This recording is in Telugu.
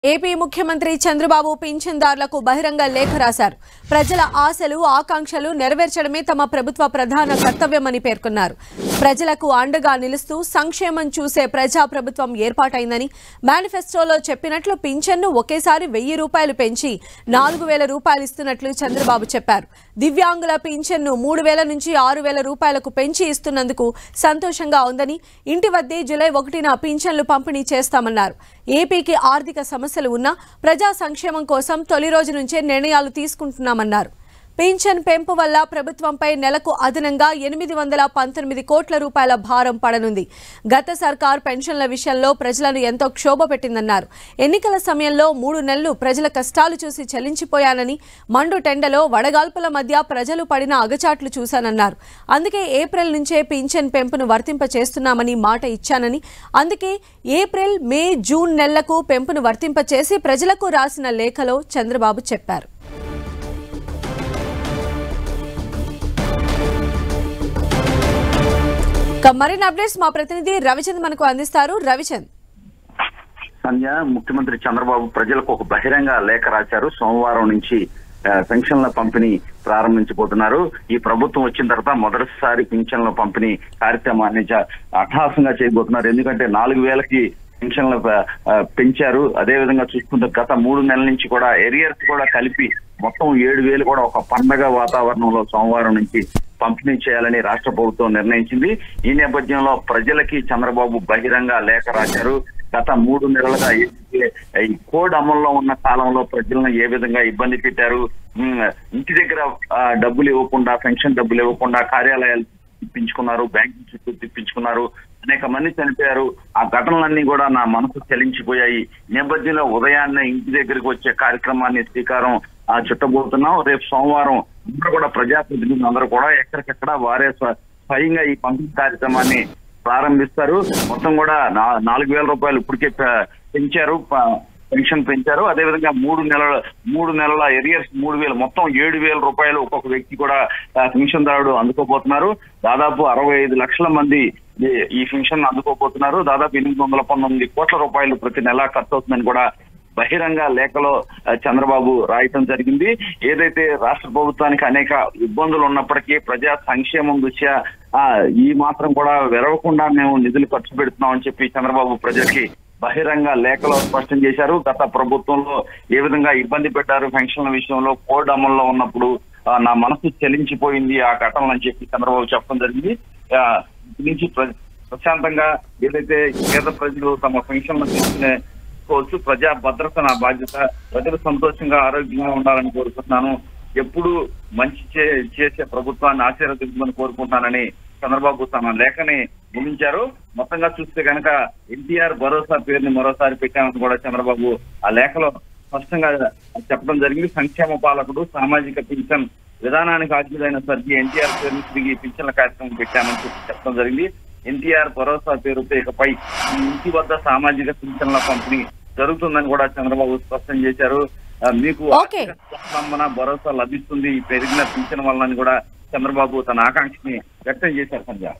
ఏపీ ముఖ్యమంత్రి చంద్రబాబు పింఛన్దారులకు బహిరంగ లేఖ రాశారు. ప్రజల ఆశలు ఆకాంక్షలు నెరవేర్చడమే తమ ప్రభుత్వ ప్రధాన కర్తవ్యమని పేర్కొన్నారు. ప్రజలకు అండగా నిలుస్తూ సంక్షేమం చూసే ప్రజా ప్రభుత్వం ఏర్పాటైందని, మేనిఫెస్టోలో చెప్పినట్లు పింఛన్ను ఒకేసారి 1000 రూపాయలు పెంచి 4000 రూపాయలు ఇస్తున్నట్లు చంద్రబాబు చెప్పారు. దివ్యాంగుల పింఛన్ను 3000 నుంచి 6000 రూపాయలకు పెంచి ఇస్తున్నందుకు సంతోషంగా ఉందని, ఇంటి వద్దే జూలై 1న పింఛన్లు పంపిణీ చేస్తామన్నారు. ఏపీకి ఆర్థిక సమస్యలు ఉన్నా ప్రజా సంక్షేమం కోసం తొలి రోజు నుంచే నిర్ణయాలు తీసుకుంటున్నామన్నారు. పింఛన్ పెంపు వల్ల ప్రభుత్వంపై నెలకు అదనంగా 819 కోట్ల రూపాయల భారం పడనుంది. గత సర్కార్ పెన్షన్ల విషయంలో ప్రజలను ఎంతో క్షోభ పెట్టిందన్నారు. ఎన్నికల సమయంలో 3 నెలలు ప్రజల కష్టాలు చూసి చలించిపోయానని, మండు టెండలో వడగాల్పుల మధ్య ప్రజలు పడిన అగచాట్లు చూశానన్నారు. అందుకే ఏప్రిల్ నుంచే పింఛన్ పెంపును వర్తింపచేస్తున్నామని మాట ఇచ్చానని, అందుకే ఏప్రిల్, మే, జూన్ నెలలకు పెంపును వర్తింపచేసి ప్రజలకు రాసిన లేఖలో చంద్రబాబు చెప్పారు. మరిన్ని అప్డేట్స్ మా ప్రతినిధి రవిచంద్ మనకు అందిస్తారు. రవిచంద్. సంధ్య, ముఖ్యమంత్రి చంద్రబాబు ప్రజలకు ఒక బహిరంగ లేఖ రాశారు. సోమవారం నుంచి పెన్షన్ల పంపిణీ ప్రారంభించబోతున్నారు. ఈ ప్రభుత్వం వచ్చిన తర్వాత మొదటిసారి పెన్షన్ల పంపిణీ కార్యక్రమాన్ని అట్టహాసంగా చేయబోతున్నారు. ఎందుకంటే 4000కి పెన్షన్లు పెంచారు. అదేవిధంగా చూసుకుంటే గత 3 నెలల నుంచి కూడా ఏరియర్స్ కూడా కలిపి మొత్తం 7000 కూడా ఒక పండగ వాతావరణంలో సోమవారం నుంచి పంపిణీ చేయాలని రాష్ట్ర ప్రభుత్వం నిర్ణయించింది. ఈ నేపథ్యంలో ప్రజలకి చంద్రబాబు బహిరంగ లేఖ రాశారు. గత 3 నెలలుగా ఈ కోడ్ అమల్లో ఉన్న కాలంలో ప్రజలను ఏ విధంగా ఇబ్బంది పెట్టారు, ఇంటి దగ్గర డబ్బులు ఇవ్వకుండా, పెన్షన్ డబ్బులు ఇవ్వకుండా కార్యాలయాలు తిప్పించుకున్నారు, బ్యాంకు చుట్టూ తిప్పించుకున్నారు, అనేక మంది చనిపోయారు. ఆ ఘటనలన్నీ కూడా నా మనసు చలించిపోయాయి. నేపథ్యంలో ఉదయాన్నే ఇంటి దగ్గరికి వచ్చే కార్యక్రమాన్ని శ్రీకారం చుట్టబోతున్నాం. రేపు సోమవారం అందరూ కూడా ప్రజాప్రతినిధులు అందరూ కూడా ఎక్కడికెక్కడ వారే స్వయంగా ఈ పంపిణీ కార్యక్రమాన్ని ప్రారంభిస్తారు. మొత్తం కూడా 4000 రూపాయలు ఇప్పటికే పెంచారు, పెన్షన్ పెంచారు. అదేవిధంగా 3 నెలల ఎరియర్స్ 3000, మొత్తం 7000 రూపాయలు ఒక్కొక్క వ్యక్తి కూడా పెన్షన్దారుడు అందుకోబోతున్నారు. దాదాపు 65 లక్షల మంది ఈ పెన్షన్ అందుకోబోతున్నారు. దాదాపు 819 కోట్ల రూపాయలు ప్రతి నెల ఖర్చు అవుతుందని కూడా బహిరంగ లేఖలో చంద్రబాబు రాయటం జరిగింది. ఏదైతే రాష్ట్ర ప్రభుత్వానికి అనేక ఇబ్బందులు ఉన్నప్పటికీ ప్రజా సంక్షేమం దృష్ట్యా ఈ మాత్రం కూడా వెరవకుండా మేము నిధులు ఖర్చు పెడుతున్నామని చెప్పి చంద్రబాబు ప్రజలకి బహిరంగ లేఖలో స్పష్టం చేశారు. గత ప్రభుత్వంలో ఏ విధంగా ఇబ్బంది పెట్టారు పెన్షన్ల విషయంలో, కోడ్ అమల్లో ఉన్నప్పుడు నా మనసు చలించిపోయింది ఆ ఘటనలు అని చెప్పి చంద్రబాబు చెప్పడం జరిగింది. నుంచి ప్రశాంతంగా ఏదైతే పేద ప్రజలు తమ పెన్షన్లు తీసుకునే ప్రజా భద్రత నా బాధ్యత, ప్రజలు సంతోషంగా ఆరోగ్యంగా ఉండాలని కోరుకుంటున్నాను, ఎప్పుడు మంచి చేసే ప్రభుత్వాన్ని ఆశీర్వదించమని కోరుకుంటున్నానని చంద్రబాబు తన లేఖని ముగించారు. మొత్తంగా చూస్తే కనుక ఎన్టీఆర్ భరోసా పేరుని మరోసారి పెట్టామని కూడా చంద్రబాబు ఆ లేఖలో స్పష్టంగా చెప్పడం జరిగింది. సంక్షేమ పాలకుడు, సామాజిక పింఛన్ విధానానికి ఆద్యుడైన స్వర్గీయ ఎన్టీఆర్ పేరుని తిరిగి పింఛన్ల కార్యక్రమం పెట్టామని చెప్పడం జరిగింది. ఎన్టీఆర్ భరోసా పేరుతో ఇకపై ఇంటి వద్ద సామాజిక పింఛన్ల పంపిణీ జరుగుతుందని కూడా చంద్రబాబు స్పష్టం చేశారు. మీకు భరోసా లభిస్తుంది ఈ పెరిగిన పింఛన్ వల్ల కూడా చంద్రబాబు తన ఆకాంక్షని వ్యక్తం చేశారు. సంధ్య.